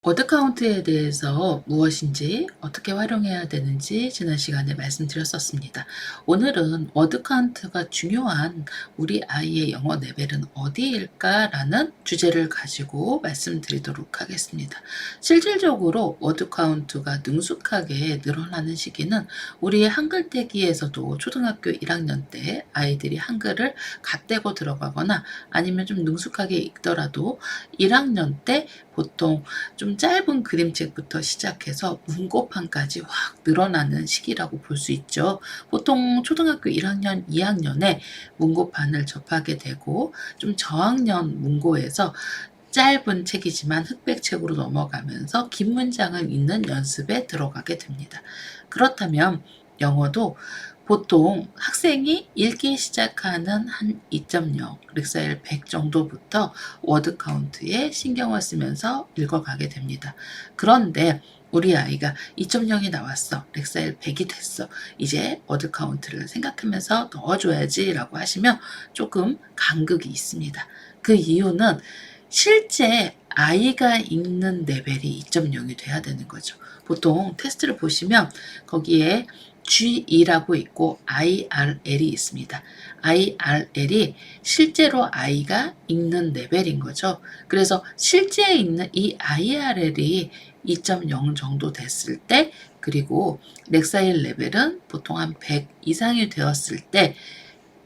워드 카운트에 대해서 무엇인지 어떻게 활용해야 되는지 지난 시간에 말씀드렸었습니다. 오늘은 워드 카운트가 중요한 우리 아이의 영어 레벨은 어디일까라는 주제를 가지고 말씀드리도록 하겠습니다. 실질적으로 워드 카운트가 능숙하게 늘어나는 시기는 우리의 한글 떼기에서도 초등학교 1학년 때 아이들이 한글을 갓대고 들어가거나 아니면 좀 능숙하게 읽더라도 1학년 때 보통 좀 짧은 그림책부터 시작해서 문고판까지 확 늘어나는 시기라고 볼 수 있죠. 보통 초등학교 1학년, 2학년에 문고판을 접하게 되고 좀 저학년 문고에서 짧은 책이지만 흑백책으로 넘어가면서 긴 문장을 읽는 연습에 들어가게 됩니다. 그렇다면 영어도 보통 학생이 읽기 시작하는 한 2.0, 렉사일 100 정도부터 워드 카운트에 신경을 쓰면서 읽어가게 됩니다. 그런데 우리 아이가 2.0이 나왔어. 렉사일 100이 됐어. 이제 워드 카운트를 생각하면서 넣어줘야지 라고 하시면 조금 간극이 있습니다. 그 이유는 실제 아이가 읽는 레벨이 2.0이 돼야 되는 거죠. 보통 테스트를 보시면 거기에 G2라고 있고 IRL이 있습니다. IRL이 실제로 아이가 읽는 레벨인 거죠. 그래서 실제 읽는 이 IRL이 2.0 정도 됐을 때, 그리고 렉사일 레벨은 보통 한 100 이상이 되었을 때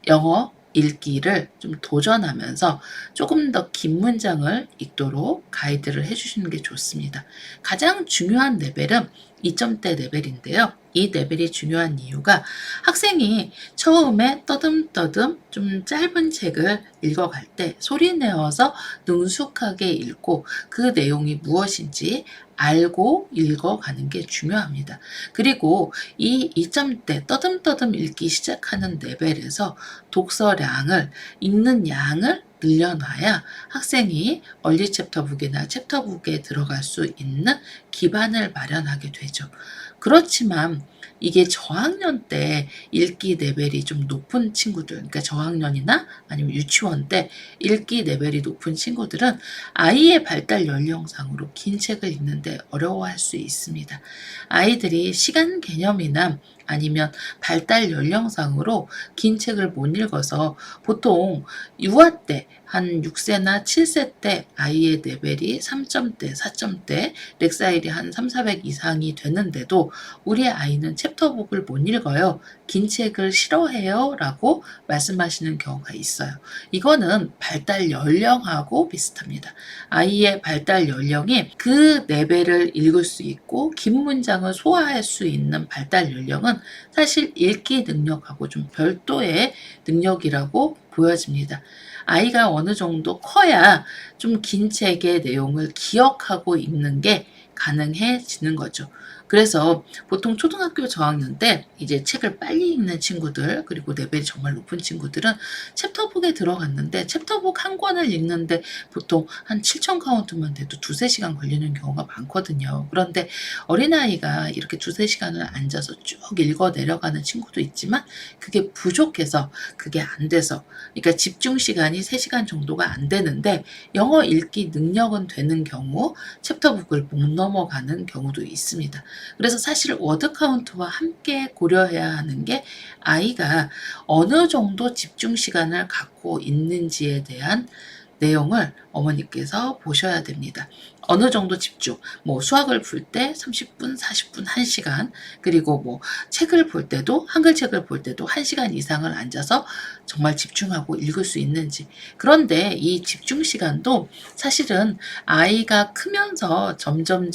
영어 읽기를 좀 도전하면서 조금 더 긴 문장을 읽도록 가이드를 해주시는 게 좋습니다. 가장 중요한 레벨은 2점대 레벨인데요. 이 레벨이 중요한 이유가 학생이 처음에 떠듬떠듬 좀 짧은 책을 읽어갈 때 소리 내어서 능숙하게 읽고 그 내용이 무엇인지 알고 읽어가는 게 중요합니다. 그리고 이 2점대 떠듬떠듬 읽기 시작하는 레벨에서 독서량을, 읽는 양을 늘려놔야 학생이 얼리 챕터북이나 챕터북에 들어갈 수 있는 기반을 마련하게 되죠. 그렇지만 이게 저학년 때 읽기 레벨이 좀 높은 친구들, 그러니까 저학년이나 아니면 유치원 때 읽기 레벨이 높은 친구들은 아이의 발달 연령상으로 긴 책을 읽는데 어려워할 수 있습니다. 아이들이 시간 개념이나 아니면 발달 연령상으로 긴 책을 못 읽어서 보통 유아 때 한 6세나 7세 때 아이의 레벨이 3점대, 4점대, 렉사일이 한 3, 400 이상이 되는데도 우리 아이는 챕터북을 못 읽어요. 긴 책을 싫어해요. 라고 말씀하시는 경우가 있어요. 이거는 발달 연령하고 비슷합니다. 아이의 발달 연령이 그 레벨을 읽을 수 있고 긴 문장을 소화할 수 있는 발달 연령은 사실 읽기 능력하고 좀 별도의 능력이라고 보여집니다. 아이가 어느 정도 커야 좀 긴 책의 내용을 기억하고 읽는 게 가능해지는 거죠. 그래서 보통 초등학교 저학년 때 이제 책을 빨리 읽는 친구들, 그리고 레벨이 정말 높은 친구들은 챕터북에 들어갔는데 챕터북 한 권을 읽는데 보통 한 7천 카운트만 돼도 두세 시간 걸리는 경우가 많거든요. 그런데 어린아이가 이렇게 두세 시간을 앉아서 쭉 읽어 내려가는 친구도 있지만 그게 부족해서, 그게 안 돼서, 그러니까 집중 시간이 3시간 정도가 안 되는데 영어 읽기 능력은 되는 경우 챕터북을 못 넘어가는 경우도 있습니다. 그래서 사실 워드 카운트와 함께 고려해야 하는 게 아이가 어느 정도 집중 시간을 갖고 있는지에 대한 내용을 어머니께서 보셔야 됩니다. 어느 정도 집중, 수학을 풀 때 30분, 40분, 1시간, 그리고 책을 볼 때도, 한글 책을 볼 때도 1시간 이상을 앉아서 정말 집중하고 읽을 수 있는지. 그런데 이 집중 시간도 사실은 아이가 크면서 점점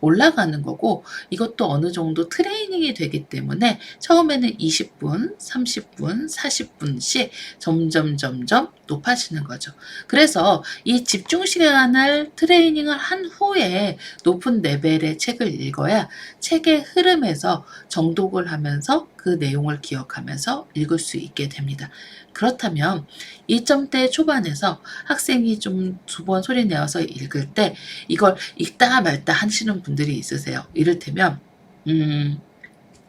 올라가는 거고, 이것도 어느 정도 트레이닝이 되기 때문에 처음에는 20분, 30분, 40분씩 점점 높아지는 거죠. 그래서 이 집중 시간을 트레이닝을 한 후에 높은 레벨의 책을 읽어야 책의 흐름에서 정독을 하면서 그 내용을 기억하면서 읽을 수 있게 됩니다. 그렇다면 2점대 초반에서 학생이 좀 두 번 소리 내어서 읽을 때 이걸 읽다 말다 하시는 분들이 있으세요. 이를테면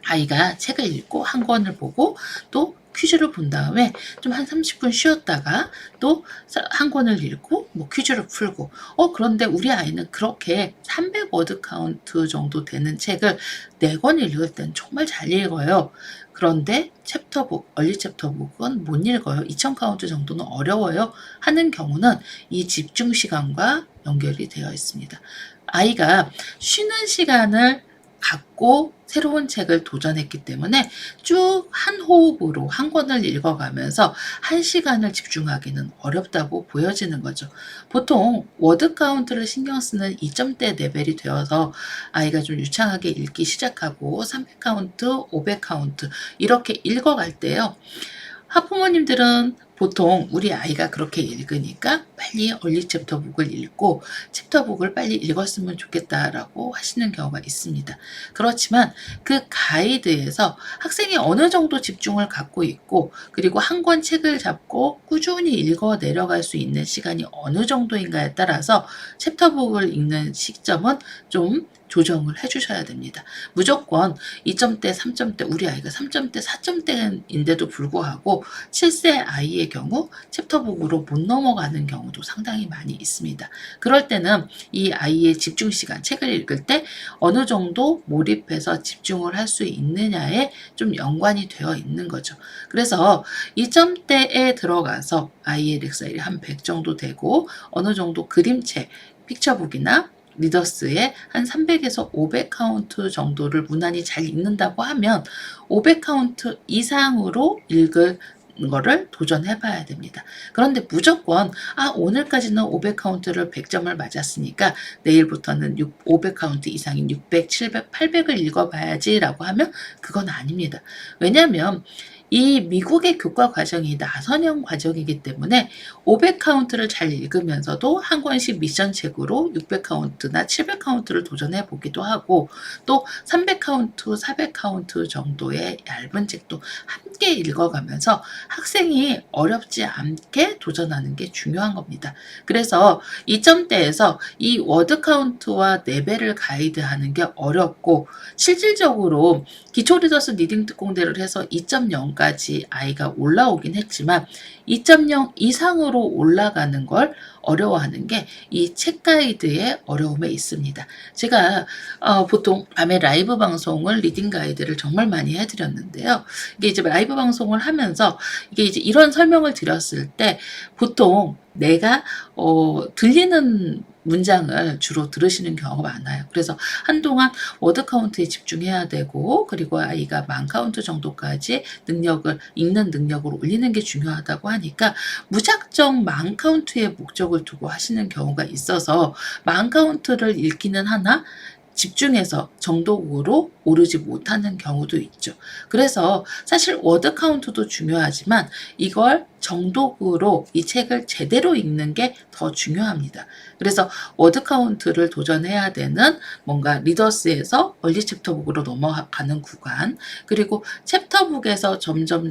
아이가 책을 읽고 한 권을 보고 또 퀴즈를 본 다음에 좀 한 30분 쉬었다가 또 한 권을 읽고 뭐 퀴즈를 풀고 그런데 우리 아이는 그렇게 300 워드 카운트 정도 되는 책을 4권 읽을 땐 정말 잘 읽어요. 그런데 챕터북, 얼리 챕터북은 못 읽어요. 2000 카운트 정도는 어려워요. 하는 경우는 이 집중 시간과 연결이 되어 있습니다. 아이가 쉬는 시간을 갖고 새로운 책을 도전했기 때문에 쭉 한 호흡으로 한 권을 읽어가면서 1시간을 집중하기는 어렵다고 보여지는 거죠. 보통 워드 카운트를 신경 쓰는 2점대 레벨이 되어서 아이가 좀 유창하게 읽기 시작하고 300 카운트, 500 카운트 이렇게 읽어갈 때요. 학부모님들은 보통 우리 아이가 그렇게 읽으니까 빨리 얼리 챕터북을 읽고 챕터북을 빨리 읽었으면 좋겠다라고 하시는 경우가 있습니다. 그렇지만 그 가이드에서 학생이 어느 정도 집중을 갖고 있고 그리고 한 권 책을 잡고 꾸준히 읽어 내려갈 수 있는 시간이 어느 정도인가에 따라서 챕터북을 읽는 시점은 좀 조정을 해주셔야 됩니다. 무조건 2점대, 3점대, 우리 아이가 3점대, 4점대인데도 불구하고 7세 아이의 경우 챕터북으로 못 넘어가는 경우도 상당히 많이 있습니다. 그럴 때는 이 아이의 집중 시간, 책을 읽을 때 어느 정도 몰입해서 집중을 할 수 있느냐에 좀 연관이 되어 있는 거죠. 그래서 2점대에 들어가서 아이의 렉사일이 한 100 정도 되고 어느 정도 그림책, 픽처북이나 리더스의 한 300에서 500 카운트 정도를 무난히 잘 읽는다고 하면 500 카운트 이상으로 읽을 거를 도전해 봐야 됩니다. 그런데 무조건 오늘까지는 500 카운트를 100점을 맞았으니까 내일부터는 500 카운트 이상인 600, 700, 800을 읽어봐야지 라고 하면 그건 아닙니다. 왜냐하면 이 미국의 교과 과정이 나선형 과정이기 때문에 500 카운트를 잘 읽으면서도 한 권씩 미션 책으로 600 카운트나 700 카운트를 도전해 보기도 하고 또 300 카운트, 400 카운트 정도의 얇은 책도 함께 읽어가면서 학생이 어렵지 않게 도전하는 게 중요한 겁니다. 그래서 2점대에서 이 워드 카운트와 레벨을 가이드하는 게 어렵고 실질적으로 기초 리더스 리딩 특공대를 해서 2.0까지 아이가 올라오긴 했지만 2.0 이상으로 올라가는 걸 어려워하는 게 이 책 가이드의 어려움에 있습니다. 제가 보통 밤에 라이브 방송을 리딩 가이드를 정말 많이 해드렸는데요. 이게 이제 라이브 방송을 하면서 이게 이제 이런 설명을 드렸을 때 보통 내가 들리는 문장을 주로 들으시는 경우가 많아요. 그래서 한동안 워드 카운트에 집중해야 되고 그리고 아이가 만 카운트 정도까지 읽는 능력을 올리는 게 중요하다고 하니까 무작정 만 카운트의 목적을 두고 하시는 경우가 있어서 만 카운트를 읽기는 하나 집중해서 정독으로 오르지 못하는 경우도 있죠. 그래서 사실 워드 카운트도 중요하지만 이걸 정독으로 이 책을 제대로 읽는 게 더 중요합니다. 그래서 워드 카운트를 도전해야 되는 뭔가 리더스에서 얼리 챕터북으로 넘어가는 구간 그리고 챕터북에서 점점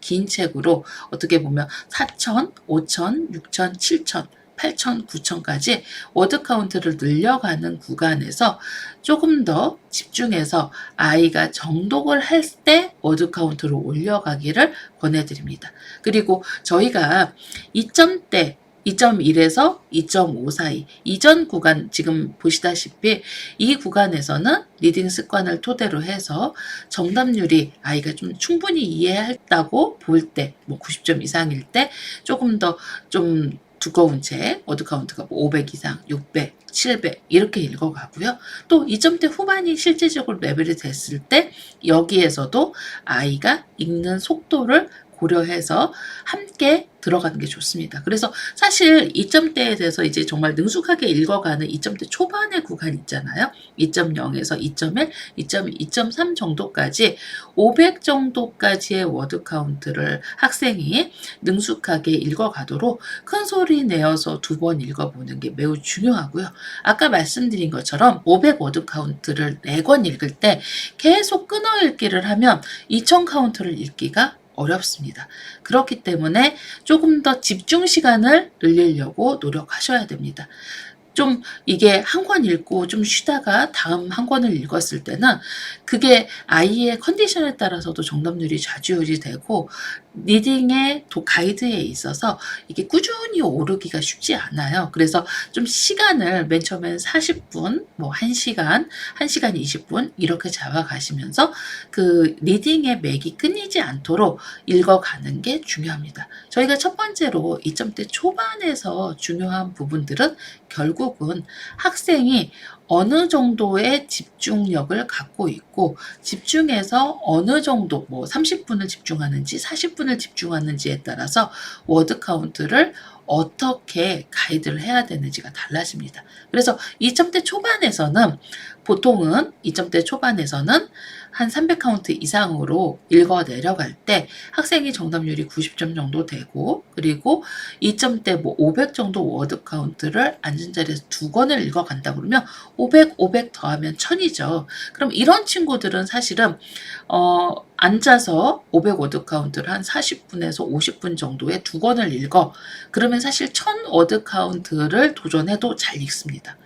긴 책으로 어떻게 보면 4,000, 5,000, 6,000, 7,000 8,000, 9,000까지 워드 카운트를 늘려가는 구간에서 조금 더 집중해서 아이가 정독을 할 때 워드 카운트를 올려가기를 권해드립니다. 그리고 저희가 2점대 2.1에서 2.5 사이 이전 구간 지금 보시다시피 이 구간에서는 리딩 습관을 토대로 해서 정답률이 아이가 좀 충분히 이해했다고 볼 때 뭐 90점 이상일 때 조금 더 좀 두꺼운 책, 워드 카운트가 500 이상, 600, 700 이렇게 읽어가고요. 또 2점대 후반이 실제적으로 레벨이 됐을 때 여기에서도 아이가 읽는 속도를 고려해서 함께 들어가는 게 좋습니다. 그래서 사실 2점대에 대해서 이제 정말 능숙하게 읽어가는 2점대 초반의 구간 있잖아요. 2.0에서 2.1, 2.2, 2.3 정도까지 500 정도까지의 워드 카운트를 학생이 능숙하게 읽어가도록 큰 소리 내어서 2번 읽어보는 게 매우 중요하고요. 아까 말씀드린 것처럼 500 워드 카운트를 4권 읽을 때 계속 끊어 읽기를 하면 2000 카운트를 읽기가 어렵습니다. 그렇기 때문에 조금 더 집중 시간을 늘리려고 노력하셔야 됩니다. 좀 이게 한 권 읽고 좀 쉬다가 다음 한 권을 읽었을 때는 그게 아이의 컨디션에 따라서도 정답률이 좌지우지 되고 리딩의 가이드에 있어서 이게 꾸준히 오르기가 쉽지 않아요. 그래서 좀 시간을 맨 처음엔 40분, 뭐 1시간, 1시간 20분 이렇게 잡아가시면서 그 리딩의 맥이 끊이지 않도록 읽어가는 게 중요합니다. 저희가 첫 번째로 2점대 초반에서 중요한 부분들은 결국은 학생이 어느 정도의 집중력을 갖고 있고 집중해서 어느 정도 뭐 30분을 집중하는지 40분을 집중하는지에 따라서 워드 카운트를 어떻게 가이드를 해야 되는지가 달라집니다. 그래서 2점대 초반에서는 보통은 2점대 초반에서는 한 300카운트 이상으로 읽어 내려갈 때 학생이 정답률이 90점 정도 되고 그리고 2점대 뭐 500 정도 워드 카운트를 앉은 자리에서 2권을 읽어간다 그러면 500, 500 더하면 1000이죠. 그럼 이런 친구들은 사실은 앉아서 500 워드 카운트를 한 40분에서 50분 정도에 2권을 읽어. 그러면 사실 1000 워드 카운트를 도전해도 잘 읽습니다.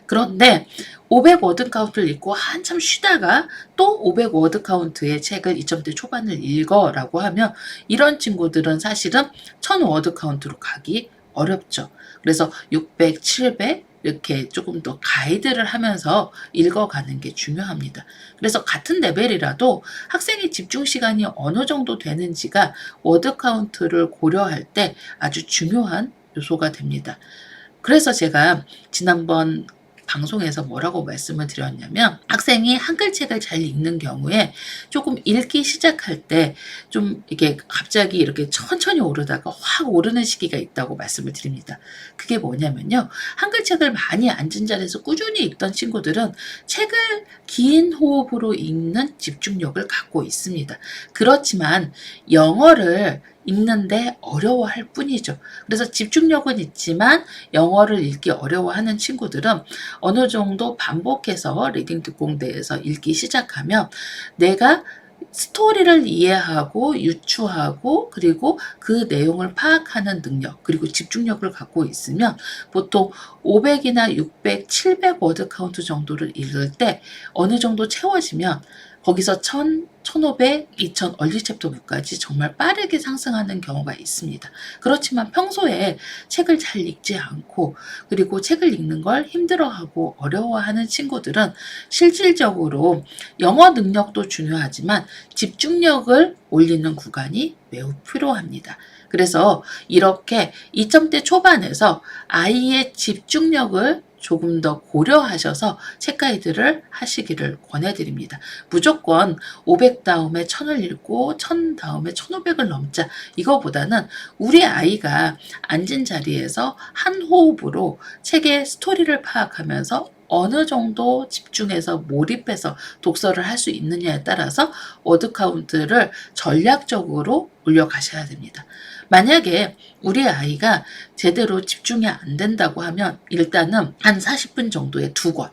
그런데 500 워드 카운트를 읽고 한참 쉬다가 또 500 워드 카운트의 책을 2점대 초반을 읽어라고 하면 이런 친구들은 사실은 1000 워드 카운트로 가기 어렵죠. 그래서 600, 700 이렇게 조금 더 가이드를 하면서 읽어가는 게 중요합니다. 그래서 같은 레벨이라도 학생의 집중 시간이 어느 정도 되는지가 워드 카운트를 고려할 때 아주 중요한 요소가 됩니다. 그래서 제가 지난번 방송에서 뭐라고 말씀을 드렸냐면 학생이 한글 책을 잘 읽는 경우에 조금 읽기 시작할 때 좀 이게 갑자기 이렇게 천천히 오르다가 확 오르는 시기가 있다고 말씀을 드립니다. 그게 뭐냐면요. 한글 책을 많이 앉은 자리에서 꾸준히 읽던 친구들은 책을 긴 호흡으로 읽는 집중력을 갖고 있습니다. 그렇지만 영어를 읽는데 어려워할 뿐이죠. 그래서 집중력은 있지만 영어를 읽기 어려워하는 친구들은 어느 정도 반복해서 리딩 특공대에서 읽기 시작하면 내가 스토리를 이해하고 유추하고 그리고 그 내용을 파악하는 능력 그리고 집중력을 갖고 있으면 보통 500이나 600, 700 워드 카운트 정도를 읽을 때 어느 정도 채워지면 거기서 1000, 1500, 2000 얼리 챕터부까지 정말 빠르게 상승하는 경우가 있습니다. 그렇지만 평소에 책을 잘 읽지 않고 그리고 책을 읽는 걸 힘들어하고 어려워하는 친구들은 실질적으로 영어 능력도 중요하지만 집중력을 올리는 구간이 매우 필요합니다. 그래서 이렇게 2점대 초반에서 아이의 집중력을 조금 더 고려하셔서 책 가이드를 하시기를 권해드립니다. 무조건 500 다음에 1000을 읽고 1000 다음에 1500을 넘자 이거보다는 우리 아이가 앉은 자리에서 한 호흡으로 책의 스토리를 파악하면서 어느 정도 집중해서 몰입해서 독서를 할 수 있느냐에 따라서 워드 카운트를 전략적으로 올려가셔야 됩니다. 만약에 우리 아이가 제대로 집중이 안 된다고 하면 일단은 한 40분 정도의 2권,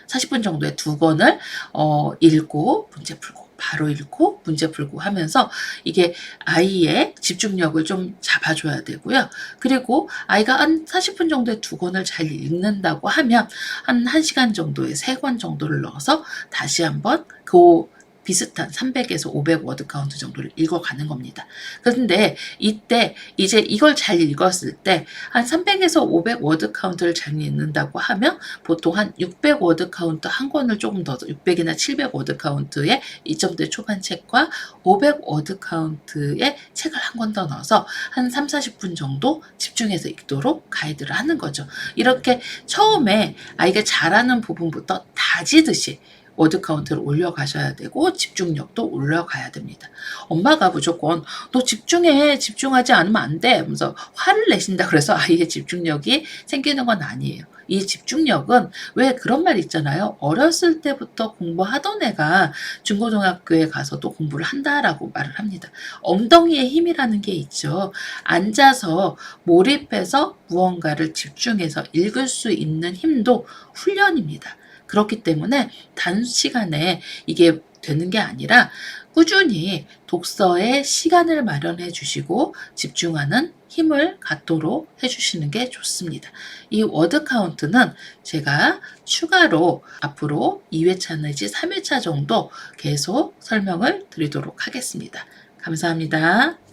40분 정도의 2권을 읽고 문제 풀고 바로 읽고 문제 풀고 하면서 이게 아이의 집중력을 좀 잡아줘야 되고요. 그리고 아이가 한 40분 정도의 2권을 잘 읽는다고 하면 한 1시간 정도의 3권 정도를 넣어서 다시 한번 그 비슷한 300에서 500 워드 카운트 정도를 읽어가는 겁니다. 그런데 이때 이제 이걸 잘 읽었을 때 한 300에서 500 워드 카운트를 잘 읽는다고 하면 보통 한 600 워드 카운트 한 권을 조금 더 600이나 700 워드 카운트의 2점대 초반 책과 500 워드 카운트의 책을 한 권 더 넣어서 한 3, 40분 정도 집중해서 읽도록 가이드를 하는 거죠. 이렇게 처음에 아이가 잘하는 부분부터 다지듯이 워드 카운트를 올려가셔야 되고 집중력도 올려가야 됩니다. 엄마가 무조건 너 집중해 집중하지 않으면 안 돼 하면서 화를 내신다 그래서 아이의 집중력이 생기는 건 아니에요. 이 집중력은 왜 그런 말 있잖아요. 어렸을 때부터 공부하던 애가 중고등학교에 가서도 공부를 한다라고 말을 합니다. 엉덩이의 힘이라는 게 있죠. 앉아서 몰입해서 무언가를 집중해서 읽을 수 있는 힘도 훈련입니다. 그렇기 때문에 단시간에 이게 되는 게 아니라 꾸준히 독서에 시간을 마련해 주시고 집중하는 힘을 갖도록 해 주시는 게 좋습니다. 이 워드 카운트는 제가 추가로 앞으로 2회차 내지 3회차 정도 계속 설명을 드리도록 하겠습니다. 감사합니다.